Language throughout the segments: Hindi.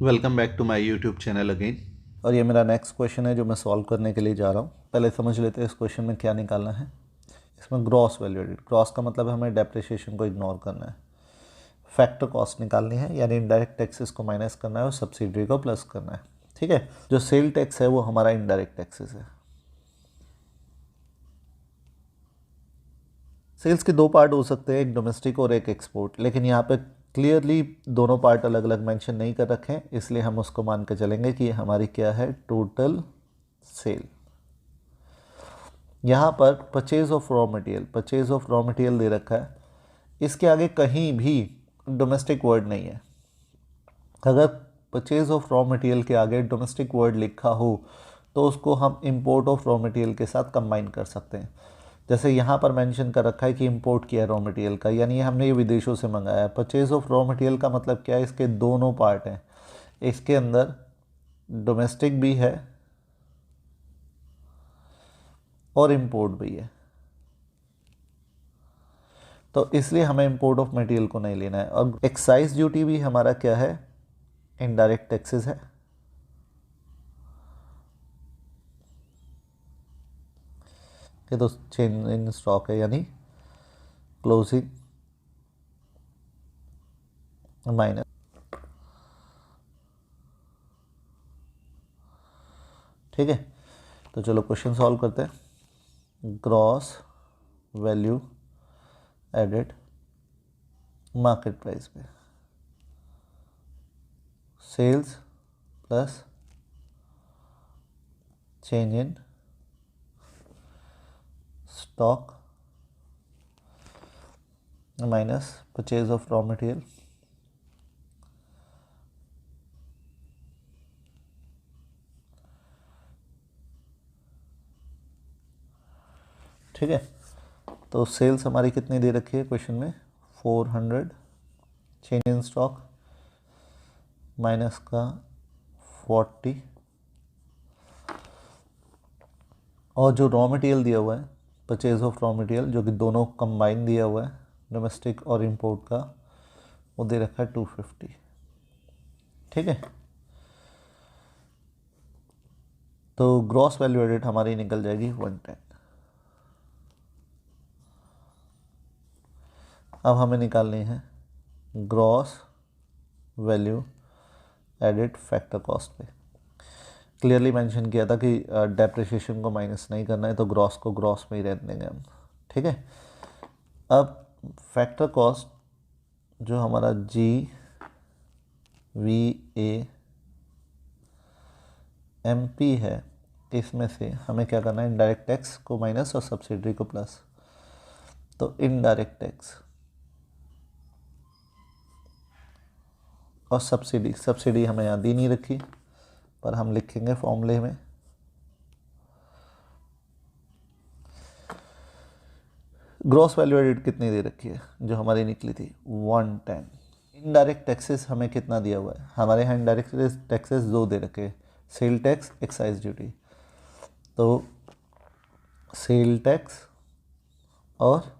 Welcome back to my YouTube channel again. और ये मेरा नेक्स्ट क्वेश्चन है जो मैं सॉल्व करने के लिए जा रहा हूँ। पहले समझ लेते हैं इस क्वेश्चन में क्या निकालना है। इसमें ग्रॉस वैल्यू एडिड, ग्रॉस का मतलब हमें डेप्रिसिएशन को इग्नोर करना है, फैक्टर कॉस्ट निकालनी है यानी इनडायरेक्ट टैक्सेस को माइनस करना है और सब्सिडरी को प्लस करना है। ठीक है, जो सेल टैक्स है वो हमारा इनडायरेक्ट टैक्सेस है। सेल्स के दो पार्ट हो सकते हैं, एक डोमेस्टिक और एक एक्सपोर्ट, लेकिन यहाँ पे क्लियरली दोनों पार्ट अलग अलग मेंशन नहीं कर रखे हैं, इसलिए हम उसको मान के चलेंगे कि ये हमारी क्या है, टोटल सेल। यहाँ पर परचेज ऑफ रॉ मटेरियल दे रखा है, इसके आगे कहीं भी डोमेस्टिक वर्ड नहीं है। अगर परचेज ऑफ रॉ मटेरियल के आगे डोमेस्टिक वर्ड लिखा हो तो उसको हम इंपोर्ट ऑफ रॉ मटेरियल के साथ कंबाइन कर सकते हैं। जैसे यहाँ पर मेंशन कर रखा है कि इंपोर्ट किया रॉ मटेरियल का, यानी हमने ये विदेशों से मंगाया है। परचेज ऑफ रॉ मटेरियल का मतलब क्या है, इसके दोनों पार्ट हैं, इसके अंदर डोमेस्टिक भी है और इंपोर्ट भी है, तो इसलिए हमें इंपोर्ट ऑफ मटेरियल को नहीं लेना है। और एक्साइज ड्यूटी भी हमारा क्या है, इनडायरेक्ट टैक्सेस है। ये तो चेंज इन स्टॉक है यानी क्लोजिंग माइनस। ठीक है, तो चलो क्वेश्चन सॉल्व करते हैं। Gross value added market price पे, sales plus change in stock minus purchase of raw material ठीक है, तो सेल्स हमारी कितनी दे रखी है क्वेश्चन में, 400, चेंज इन स्टॉक माइनस का 40, और जो रॉ मटेरियल दिया हुआ है परचेज ऑफ रॉ मटेरियल जो कि दोनों कंबाइन दिया हुआ है डोमेस्टिक और इंपोर्ट का, वो दे रखा है 250। ठीक है, तो ग्रॉस वैल्यू एडेड हमारी निकल जाएगी 110। अब हमें निकालनी है gross value added factor cost पे। क्लियरली मेंशन किया था कि डेप्रिसिएशन को माइनस नहीं करना है, तो ग्रॉस को ग्रॉस में ही रहने देंगे हम। ठीक है, अब फैक्टर कॉस्ट जो हमारा GVA MP है, इसमें से हमें क्या करना है, इनडायरेक्ट टैक्स को माइनस और सब्सिडरी को प्लस। तो इनडायरेक्ट टैक्स और सब्सिडी हमें याद ही नहीं रखी, पर हम लिखेंगे फॉर्मूले में। ग्रॉस वैल्यू एडेड कितनी दे रखी है, जो हमारी निकली थी 110। इनडायरेक्ट टैक्सेस हमें कितना दिया हुआ है, हमारे यहाँ इनडायरेक्ट टैक्सेस दो दे रखे हैं, सेल टैक्स, एक्साइज ड्यूटी। तो सेल टैक्स और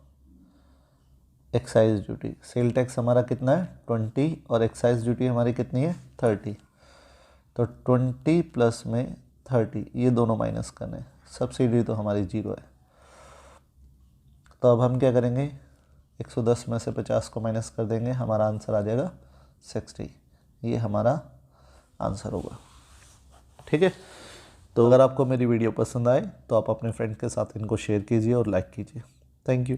एक्साइज ड्यूटी, सेल टैक्स हमारा कितना है 20 और एक्साइज ड्यूटी हमारी कितनी है 30। तो 20 प्लस में 30, ये दोनों माइनस करने, सब्सिडी तो हमारी 0 है। तो अब हम क्या करेंगे, 110 में से 50 को माइनस कर देंगे, हमारा आंसर आ जाएगा 60। ये हमारा आंसर होगा। ठीक है, तो अगर आपको मेरी वीडियो पसंद आए तो आप अपने फ्रेंड के साथ इनको शेयर कीजिए और लाइक कीजिए। Thank you.